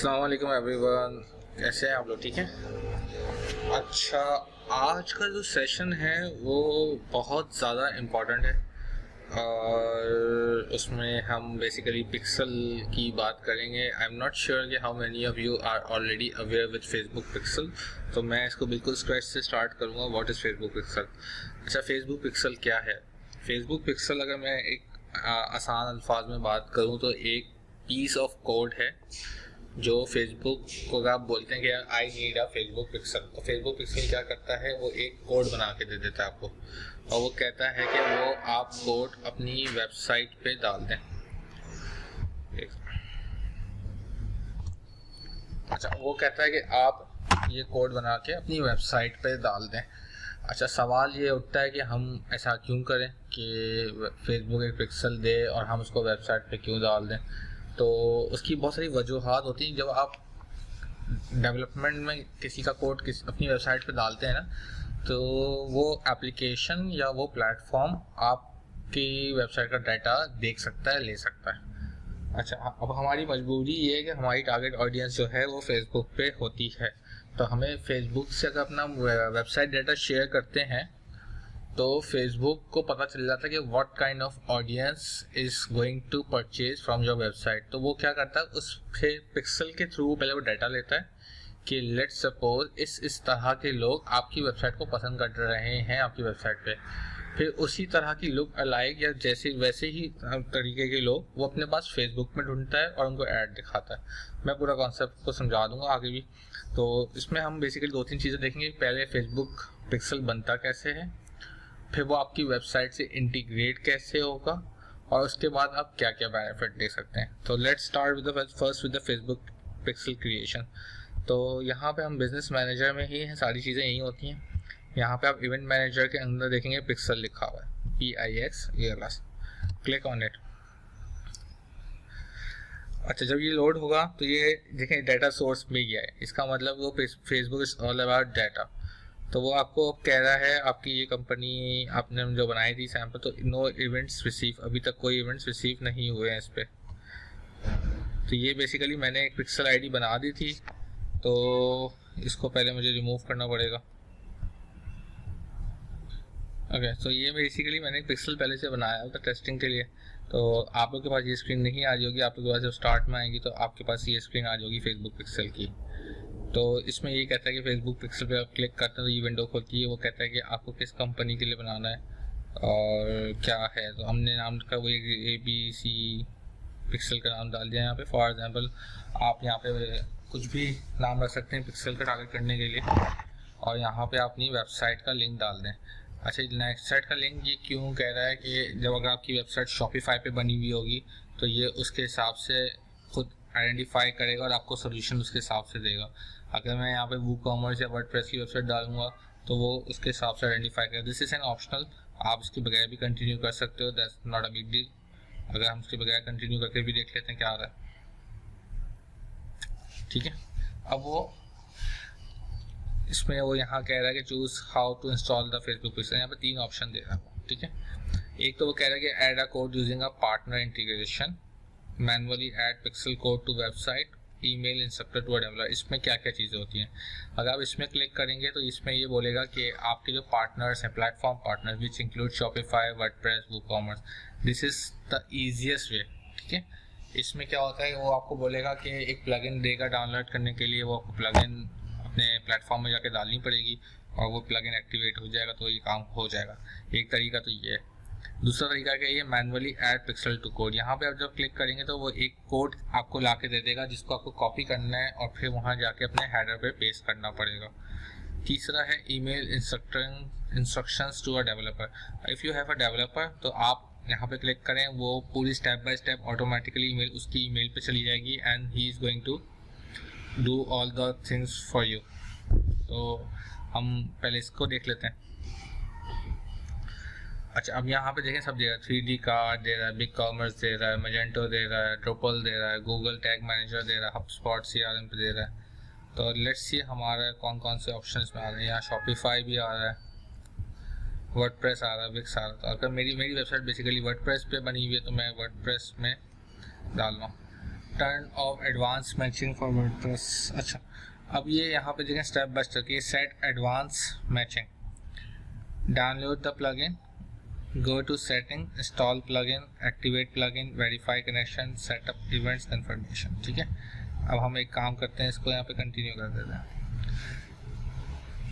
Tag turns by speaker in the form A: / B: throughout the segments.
A: अस्सलाम वालेकुम एवरीवन, कैसे हैं आप लोग? ठीक है। अच्छा, आज का जो सेशन है वो बहुत ज़्यादा इम्पोर्टेंट है और उसमें हम बेसिकली पिक्सल की बात करेंगे। आई एम नॉट श्योर कि how many of you are already aware with Facebook pixel, तो मैं इसको बिल्कुल स्क्रैच से स्टार्ट करूँगा। What is Facebook pixel? अच्छा, फेसबुक पिक्सल क्या है? फेसबुक पिक्सल अगर मैं एक आसान अल्फाज में बात करूँ तो एक पीस ऑफ कोड है जो फेसबुक को आप बोलते हैं कि I need a Facebook pixel. तो फेसबुक पिक्सल क्या करता है, वो एक कोड बना के दे देता है आपको और वो कहता है कि वो आप कोड अपनी वेबसाइट पे डाल दें। अच्छा, वो कहता है कि आप ये कोड बना के अपनी वेबसाइट पे डाल दें। अच्छा, सवाल ये उठता है कि हम ऐसा क्यों करें कि फेसबुक एक पिक्सल दे और हम उसको वेबसाइट पे क्यों डाल दें। तो उसकी बहुत सारी वजूहात होती हैं। जब आप डेवलपमेंट में किसी का कोड अपनी वेबसाइट पे डालते हैं ना, तो वो एप्लीकेशन या वो प्लेटफॉर्म आपकी वेबसाइट का डाटा देख सकता है, ले सकता है। अच्छा, अब हमारी मजबूरी ये है कि हमारी टारगेट ऑडियंस जो है वो फेसबुक पे होती है, तो हमें फेसबुक से अगर अपना वेबसाइट डाटा शेयर करते हैं तो फेसबुक को पता चल जाता है कि what kind of audience is going to purchase from your website. तो वो क्या करता है, उस पिक्सल के थ्रू पहले वो डाटा लेता है कि लेट्स सपोज इस तरह के लोग आपकी वेबसाइट को पसंद कर रहे हैं आपकी वेबसाइट पे। फिर उसी तरह की लुक अलाइक या जैसे वैसे ही तरीके के लोग वो अपने पास फेसबुक में ढूंढता है और उनको ऐड दिखाता है। मैं पूरा कॉन्सेप्ट को समझा दूंगा आगे भी। तो इसमें हम बेसिकली दो तीन चीज़ें देखेंगे। पहले फेसबुक पिक्सल बनता कैसे है, फिर वो आपकी वेबसाइट से इंटीग्रेट कैसे होगा और उसके बाद आप क्या क्या बेनिफिट दे सकते हैं। तो let's start with the Facebook pixel creation. तो यहाँ पे हम बिजनेस मैनेजर में ही हैं, सारी चीज़ें यही होती हैं। यहाँ पे आप इवेंट मैनेजर के अंदर देखेंगे पिक्सल लिखा हुआ है, PIX, क्लिक ऑन इट। अच्छा, जब ये लोड होगा तो ये देखें डाटा सोर्स में ही है, इसका मतलब वो Facebook is all about data. तो वो आपको कह रहा है आपकी ये कंपनी आपने जो बनाई थी सैम्पल, तो नो इवेंट्स रिसीव, अभी तक कोई इवेंट्स रिसीव नहीं हुए हैं इस पर। तो ये बेसिकली मैंने एक पिक्सल आईडी बना दी थी, तो इसको पहले मुझे रिमूव करना पड़ेगा। ओके, तो ये बेसिकली मैंने एक पिक्सल पहले से बनाया था टेस्टिंग के लिए। तो आप लोग के पास ये स्क्रीन नहीं आ रही होगी, आप लोग के पास जब स्टार्ट में आएंगी तो आपके पास ये स्क्रीन आ जाएगी फेसबुक पिक्सल की। तो इसमें ये कहता है कि फेसबुक पिक्सल पे आप क्लिक करते हैं तो ये विंडो खुलती है। वो कहता है कि आपको किस कंपनी के लिए बनाना है और क्या है। तो हमने नाम का वो ABC पिक्सल का नाम डाल दिया यहाँ पे। फॉर एग्जांपल आप यहाँ पे कुछ भी नाम रख सकते हैं पिक्सल का टारगेट करने के लिए और यहाँ पे आप अपनी वेबसाइट का लिंक डाल दें। अच्छा, वेबसाइट का लिंक ये क्यों कह रहा है कि जब अगर आपकी वेबसाइट शॉपिफाई पे बनी हुई होगी तो ये उसके हिसाब से खुद आइडेंटिफाई करेगा और आपको सोल्यूशन उसके हिसाब से देगा। अगर मैं यहाँ पे वूकॉमर्स या वर्डप्रेस की वेबसाइट डालूंगा तो वो उसके हिसाब से आइडेंटिफाई करेगा। दिस इज एन ऑप्शनल, आप इसके बगैर भी कंटिन्यू कर सकते हो, that's not a big deal. अगर हम इसके बगैर कंटिन्यू करके भी देख लेते हैं क्या आ रहा है। ठीक है, अब वो इसमें वो यहाँ कह रहा है कि choose how to install the Facebook pixel. यहाँ पे 3 ऑप्शन दे रहा है। ठीक है, एक तो वो कह रहा है कि add a code using a partner integration, manually add pixel code to website, email instructor to developer. इसमें क्या क्या चीज़ें होती हैं, अगर आप इसमें क्लिक करेंगे तो इसमें ये बोलेगा कि आपके जो पार्टनर्स हैं, platform partner which include Shopify, WordPress, WooCommerce, this is the easiest वे। ठीक है, इसमें क्या होता है, वो आपको बोलेगा कि एक प्लगइन देगा डाउनलोड करने के लिए, वो आपको प्लगइन अपने प्लेटफॉर्म में जाके डालनी पड़ेगी और वो प्लगइन एक्टिवेट हो जाएगा तो ये काम हो जाएगा। एक तरीका तो ये है। दूसरा तरीका क्या है, ये manually add pixel to code. यहाँ पे आप जब क्लिक करेंगे तो वो एक कोड आपको ला के दे देगा जिसको आपको कॉपी करना है और फिर वहाँ जाके अपने हेडर पे पेस्ट करना पड़ेगा। तीसरा है email instructions to a developer. If you have a developer तो आप यहाँ पे क्लिक करें, वो पूरी step by step automatically email उसकी ईमेल पे चली जाएगी and he is going to do all the things for you. तो हम पहले इसको देख लेते हैं। अच्छा, अब यहाँ पे देखें सब दे रहा है, 3D कार्ड दे रहा है, बिग कॉमर्स दे रहा है, मजेंटो दे रहा है, ड्रोपल दे रहा है, गूगल टैग मैनेजर दे रहा है, हबस्पॉट CRM पे दे रहा है। तो लेट्स सी हमारा कौन कौन से ऑप्शंस में आ रहे हैं। यहाँ शॉपिफाई भी आ रहा है, वर्डप्रेस आ रहा है, विक्स आ रहा है। तो अगर मेरी वेबसाइट बेसिकली वर्डप्रेस पे बनी हुई है तो मैं वर्डप्रेस में डाल रहा हूँ। Turn off advance matching for WordPress. अच्छा, अब ये यहाँ पे देखें स्टेप बाय स्टेप, ये set advance matching, download the plugin, go to setting, install plugin, activate plugin, verify connection, set up events confirmation। ठीक है, अब हम एक काम करते हैं, इसको यहाँ पे कंटिन्यू कर देते हैं।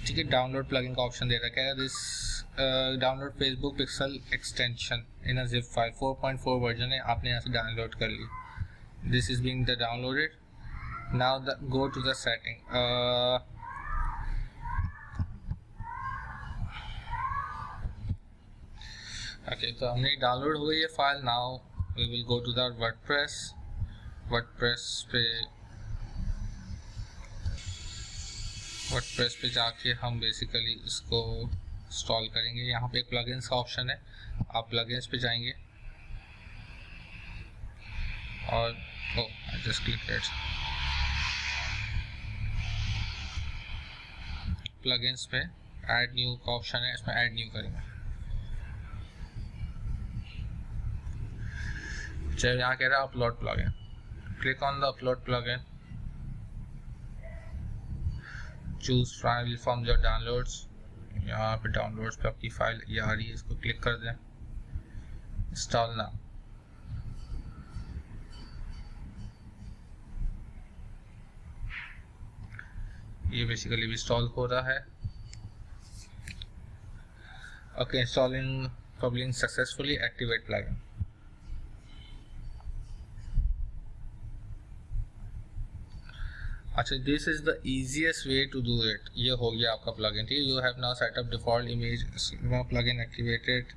A: ठीक है, डाउनलोड प्लगइन का ऑप्शन दे रखा है, this download Facebook pixel extension in a zip file 4.4 version है, आपने यहाँ से डाउनलोड कर ली। This is being the downloaded, now the go to the setting. Okay, तो हमने डाउनलोड हो गई है file. Now we will go to the WordPress पे जाके हम बेसिकली इसको इंस्टॉल करेंगे। यहाँ पे एक प्लगइन्स का ऑप्शन है, आप प्लगइन्स पे जाएंगे और I just click it, plugins पे ऐड न्यू का ऑप्शन है, इसमें ऐड न्यू करेंगे। चलिए, यहाँ कह रहा है upload plugin, click on the upload plugin, choose file from your downloads. यहाँ पे डाउनलोड्स पे आपकी फाइल ये आ रही है, इसको क्लिक कर दें, इंस्टॉल नाउ। ये बेसिकली भी इंस्टॉल हो रहा है। Okay, installing plugin successfully, activate plugin. अच्छा, this is the easiest way to do it. ये हो गया आपका प्लगइन। ठीक है, you have now set up default image plugin activated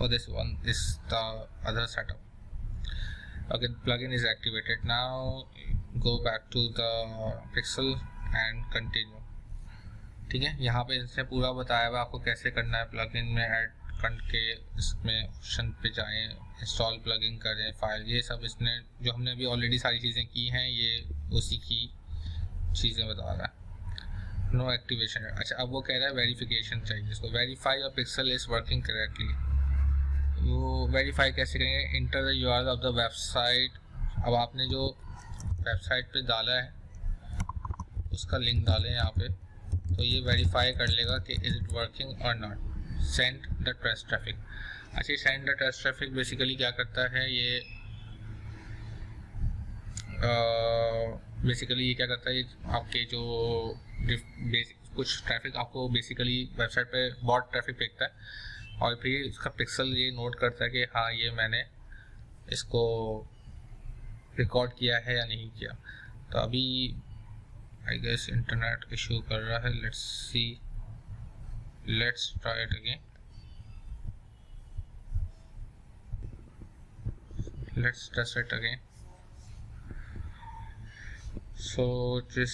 A: और this one is the other setup. Okay, plugin is activated. Now go back to the pixel and continue. ठीक है, यहाँ पे इसने पूरा बताया हुआ आपको कैसे करना है। प्लगइन में ऐड करके इसमें ऑप्शन पे जाएं, इंस्टॉल प्लगइन करें, फाइल, ये सब इसने जो हमने अभी ऑलरेडी सारी चीज़ें की हैं, ये उसी की चीज़ें बता रहा है। No activation. अच्छा, अब वो कह रहा है वेरिफिकेशन चाहिए इसको, verify your pixel is working correctly. वो वेरीफाई कैसे करेंगे, enter the URL of the website. अब आपने जो वेबसाइट पे डाला है उसका लिंक डालें यहाँ पे, तो ये वेरीफाई कर लेगा कि इज इट वर्किंग और not. Send the test traffic. अच्छा, send the test traffic basically क्या करता है, ये बेसिकली ये क्या करता है, आपके जो कुछ ट्रैफिक आपको बेसिकली वेबसाइट पे बॉट ट्रैफिक फेंकता है और फिर इसका पिक्सल ये नोट करता है कि हाँ ये मैंने इसको रिकॉर्ड किया है या नहीं किया। तो अभी आई गेस इंटरनेट इशू कर रहा है, let's see, let's try it again, let's test it again. So it is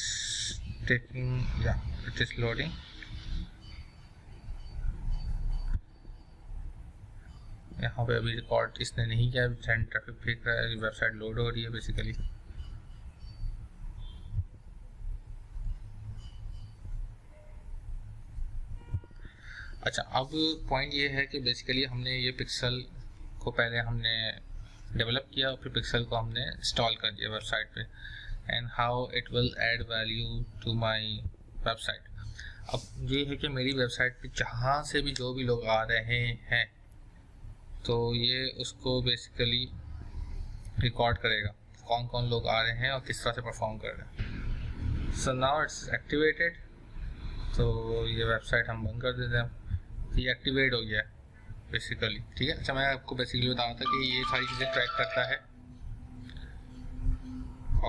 A: taking, yeah, it is loading। यहाँ पे अभी रिकॉर्ड इसने नहीं किया, सेंड ट्रैफिक फेंक रहा है, वेबसाइट लोड हो रही है बेसिकली। अच्छा, अब पॉइंट ये है कि बेसिकली हमने ये पिक्सल को पहले हमने डेवलप किया और फिर पिक्सल को हमने इंस्टॉल कर दिया वेबसाइट पे, and how it will add value to my website. अब ये है कि मेरी वेबसाइट पे जहाँ से भी जो भी लोग आ रहे हैं तो ये उसको बेसिकली रिकॉर्ड करेगा, कौन कौन लोग आ रहे हैं और किस तरह से परफॉर्म कर रहे हैं। सो नाउ इट्स एक्टिवेटेड, तो ये वेबसाइट हम बंद कर देते हैं, ये एक्टिवेट हो गया बेसिकली। ठीक है, अच्छा, मैं आपको बेसिकली बता रहा था कि ये सारी चीज़ें ट्रैक करता है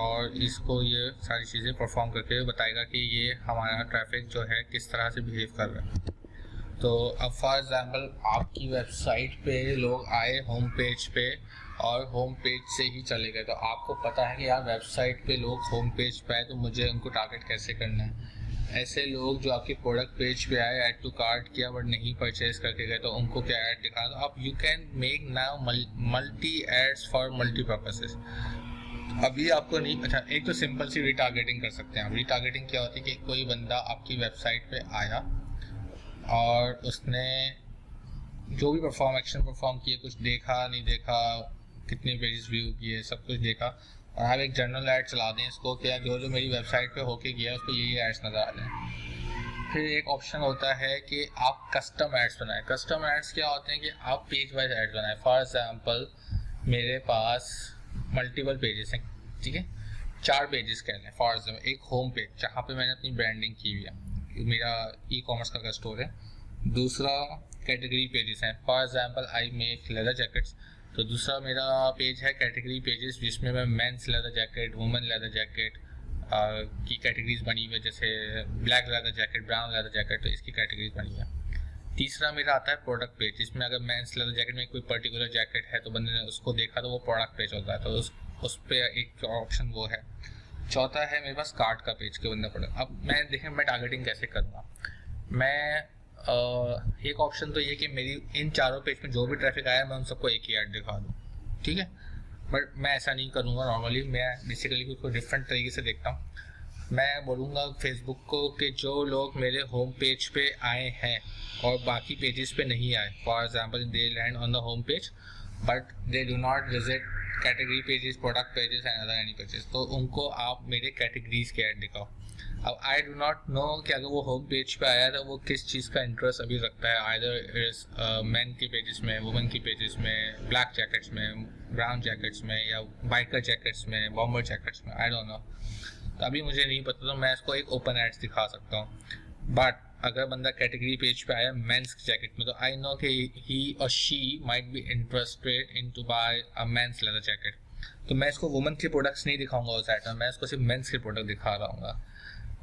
A: और इसको ये सारी चीज़ें परफॉर्म करके बताएगा कि ये हमारा ट्रैफिक जो है किस तरह से बिहेव कर रहा है। तो अब फॉर एग्जांपल आपकी वेबसाइट पे लोग आए होम पेज पे और होम पेज से ही चले गए, तो आपको पता है कि यार वेबसाइट पे लोग होम पेज पे आए तो मुझे उनको टारगेट कैसे करना है। ऐसे लोग जो आपके प्रोडक्ट पेज पे आए, ऐड टू कार्ट किया बट नहीं परचेज करके गए, तो उनको क्या ऐड दिखा, तो आप you can make now multi ads for multi purposes. अभी आपको नहीं, अच्छा, एक तो सिंपल सी रीटारगेटिंग कर सकते हैं आप। रीटारगेटिंग क्या होती है कि कोई बंदा आपकी वेबसाइट पे आया और उसने जो भी एक्शन परफॉर्म किए, कुछ देखा नहीं देखा, कितने पेजेस व्यू किए, सब कुछ देखा, और आप एक जनरल ऐड चला दें इसको, क्या जो जो मेरी वेबसाइट पे होके गया उसको ये एड्स नज़र आ जाए। फिर एक ऑप्शन होता है कि आप कस्टम एड्स बनाएं। कस्टम एड्स क्या होते हैं कि आप पेज वाइज एड्स बनाएं। फॉर एग्जांपल मेरे पास मल्टीपल पेजेस हैं, ठीक है, 4 पेजेस कह लें फॉर एग्जांपल। एक होम पेज जहाँ पे मैंने अपनी ब्रांडिंग की हुई है, मेरा ई कॉमर्स का स्टोर है। दूसरा कैटेगरी पेजेस हैं, for example I make leather jackets, तो दूसरा मेरा पेज है कैटेगरी पेजेस जिसमें मैं men's leather jacket, women leather jacket की कैटेगरीज बनी हुई है, जैसे black leather jacket, brown leather jacket, तो इसकी कैटेगरीज बनी है। तीसरा मेरा आता है प्रोडक्ट पेज, जिसमें अगर मेंस लेदर जैकेट में कोई पर्टिकुलर जैकेट है तो बंदे ने उसको देखा तो वो प्रोडक्ट पेज होता है, तो उस पर एक ऑप्शन वो है। चौथा है मेरे पास कार्ट का पेज के बंदा प्रोडक्ट। अब मैं देखें मैं टारगेटिंग कैसे करूँगा। मैं एक ऑप्शन तो ये कि मेरी इन चारों पेज में जो भी ट्रैफिक आया मैं उन सबको एक ही ऐड दिखा दूँ, ठीक है, बट मैं ऐसा नहीं करूँगा। नॉर्मली मैं बेसिकली उसको डिफरेंट तरीके से देखता हूँ। मैं बोलूँगा फेसबुक को कि जो लोग मेरे होम पेज पे आए हैं और बाकी पेजेस पे नहीं आए, for example they land on the home page but they do not visit category pages, product pages and other any pages, तो उनको आप मेरे कैटेगरीज के ऐड दिखाओ। अब आई डू नॉट नो कि अगर वो होम पेज पे आया तो वो किस चीज़ का इंटरेस्ट अभी रखता है, आइदर मैन के पेजेस में, वुमेन के पेजेस में, ब्लैक जैकेट्स में, ब्राउन जैकेट्स में, या बाइकर जैकेट्स में, बॉम्बर जैकेट्स में, आई डोंट नो। तो अभी मुझे नहीं पता, तो मैं इसको एक ओपन एड्स दिखा सकता हूँ। बट अगर बंदा कैटेगरी पेज पे आया मेंस जैकेट में, तो आई नो कि ही और she might be interested in to buy a men's leather jacket, तो मैं इसको वुमेन के प्रोडक्ट्स नहीं दिखाऊंगा उस साइड में, मैं इसको सिर्फ मेंस के प्रोडक्ट दिखा रहा हूँ।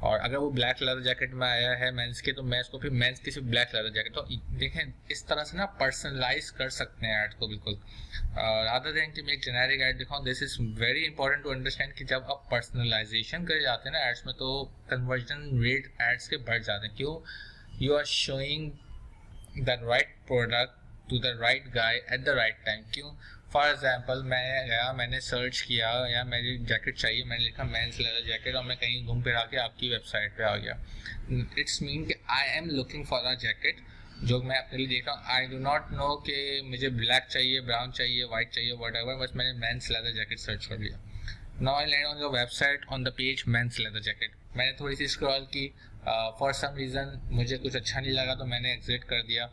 A: और अगर वो ब्लैक लेदर जैकेट में आया है मेंस के, तो मैं इसको फिर मेंस की सिर्फ ब्लैक लेदर जैकेट, तो देखें इस तरह से ना पर्सनलाइज कर सकते हैं ऐड को बिल्कुल, रादर देन कि मैं एक जेनेरिक ऐड दिखाऊं। This is very important to understand कि जब आप पर्सनलाइजेशन करे जाते हैं ना एड्स में, तो कन्वर्जन रेट एड्स के बढ़ जाते हैं। क्यों? You are showing the right product to the right guy at the right time. क्यों? फॉर एग्जाम्पल मैं गया, मैंने सर्च किया या मेरी जैकेट चाहिए, मैंने लिखा मेंस लेदर जैकेट और मैं कहीं घूम फिरा के आपकी वेबसाइट पे आ गया। इट्स मीन कि I am looking for a jacket जो मैं अपने लिए देख रहा हूँ। आई डू नॉट नो कि मुझे ब्लैक चाहिए, ब्राउन चाहिए, वाइट चाहिए, व्हाटएवर, बस मैंने मेंस लेदर जैकेट सर्च कर लिया। Now I land on your website on the page men's leather jacket. मैंने थोड़ी सी स्क्रॉल की, फॉर सम रीज़न मुझे कुछ अच्छा नहीं लगा तो मैंने एग्जिट कर दिया।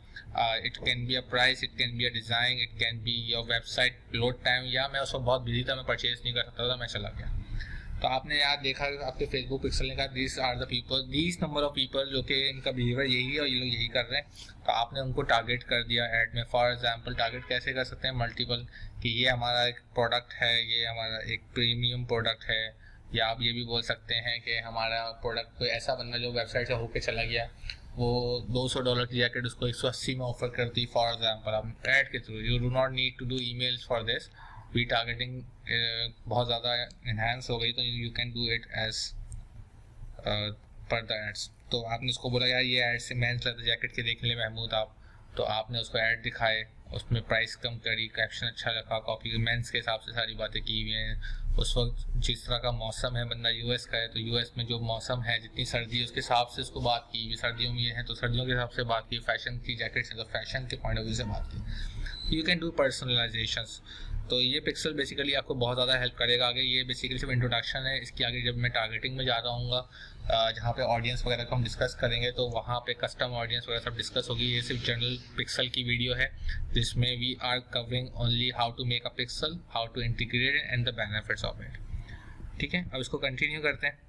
A: It can be a price, it can be a design, it can be your website load time, या मैं उसको बहुत बिजी था, मैं परचेज नहीं कर सकता था, मैं चला गया। तो आपने यार देखा आपके फेसबुक पिक्सल ने कहा this are the people, this number of people जो कि इनका बिहेवियर यही है और ये लोग यही कर रहे हैं, तो आपने उनको टारगेट कर दिया ऐड में। फॉर एग्जांपल टारगेट कैसे कर सकते हैं? मल्टीपल, कि ये हमारा एक प्रोडक्ट है, ये हमारा एक प्रीमियम प्रोडक्ट है, या आप ये भी बोल सकते हैं कि हमारा प्रोडक्ट कोई ऐसा बंदा जो वेबसाइट से होके चला गया, वो $200 की जैकेट उसको 180 में ऑफर कर दी फॉर एग्जांपल, आप ऐड के थ्रू। You do not need to do emails for this, we targeting बहुत ज़्यादा इन्हांस हो गई, तो you can do it as per the ads. तो आपने उसको बोला यार ये एड से मेंस लेदर जैकेट के देखने लिए महमूद आप, तो आपने उसको ऐड दिखाए, उसमें प्राइस कम करी, कैप्शन अच्छा रखा, कॉपी मेंस के हिसाब से सारी बातें की हुई हैं। उस वक्त जिस तरह का मौसम है, बंदा यूएस का है तो यूएस में जो मौसम है, जितनी सर्दी है उसके हिसाब से उसको बात की, सर्दियों में ये है तो सर्दियों के हिसाब से बात की, फैशन की जैकेट्स है तो फैशन के पॉइंट ऑफ व्यू से बात की। You can do personalisations. तो ये पिक्सल बेसिकली आपको बहुत ज़्यादा हेल्प करेगा आगे। ये बेसिकली सिर्फ इंट्रोडक्शन है, इसकी आगे जब मैं टारगेटिंग में जा रहा हूँ जहाँ पे ऑडियंस वगैरह को हम डिस्कस करेंगे, तो वहाँ पे कस्टम ऑडियंस वगैरह सब डिस्कस होगी। ये सिर्फ जनरल पिक्सल की वीडियो है जिसमें we are covering only how to make a pixel, how to integrate and the benefits of it. ठीक है, अब इसको कंटिन्यू करते हैं।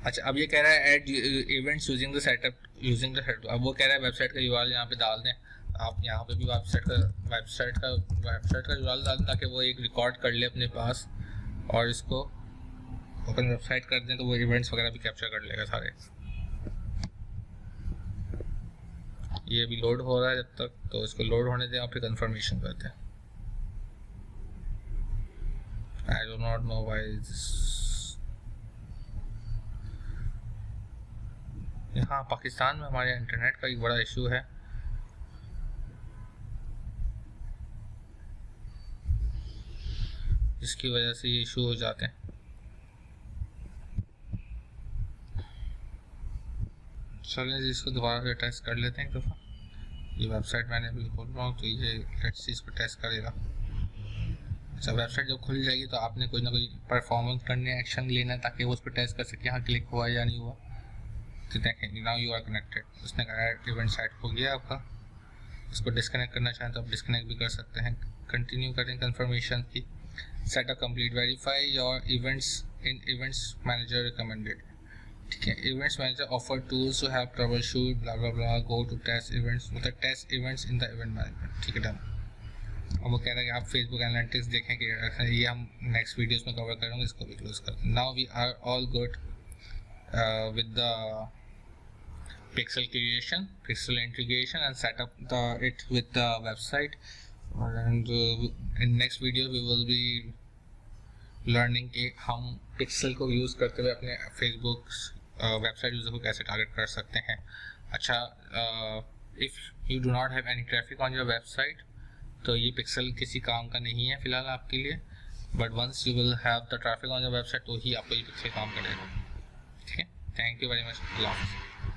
A: अच्छा, अब ये कह रहा है add events using the setup. अब वो कह रहा है वेबसाइट का यूआरएल यहाँ पे डाल दें। आप यहाँ पे भी वेबसाइट का यूआरएल डाल दें ताकि वो एक रिकॉर्ड कर ले अपने पास और इसको ओपन वेबसाइट कर दें, तो वो इवेंट्स वगैरह भी कैप्चर कर लेगा सारे। ये भी लोड हो रहा है जब तक, तो इसको लोड होने दें और फिर कंफर्मेशन करते हैं। I do not know why यहाँ पाकिस्तान में हमारे इंटरनेट का एक बड़ा इशू है। जिसकी वजह से ये इशू हो जाते हैं। चलें जी, इसको दोबारा से टेस्ट कर लेते हैं एक दफ़ा। ये वेबसाइट मैंने अभी खोल रहा हूँ, तो ये लेट्स सी इसको टेस्ट करेगा। जब वेबसाइट जब खुल जाएगी तो आपने कोई ना कोई परफॉर्मेंस करने, एक्शन लेना है ताकि वो उस पर टेस्ट कर सके हाँ क्लिक हुआ या नहीं हुआ। तो देखें नाउ यू आर कनेक्टेड, उसने कहा इवेंट साइट हो गया आपका। इसको डिस्कनेक्ट करना चाहें तो आप डिस्कनेक्ट भी कर सकते हैं। कंटिन्यू करें कंफर्मेशन की। Setup complete, verify your events in events manager recommended. ठीक है, events manager offer tools to have troubleshoot blah blah blah, go to test events, मतलब test events in the event management. ठीक है, done. अब वो कह रहा है कि आप फेसबुक एनालिटिक्स देखें कि ये हम नेक्स्ट वीडियोस में कवर करेंगे, इसको भी क्लोज कर। Now we are all good with the pixel creation, pixel integration and set up it with the website, and in next video we will be learning कि हम pixel को use करते हुए अपने Facebook वेबसाइट यूज़र को कैसे target कर सकते हैं। अच्छा, if you do not have any traffic on your website तो ये pixel किसी काम का नहीं है फिलहाल आपके लिए, but once you will have the traffic on your website तो ही आपको ये pixel काम करेगा। ठीक है, थैंक यू वेरी मच, अल्लाह हाफ़िज़।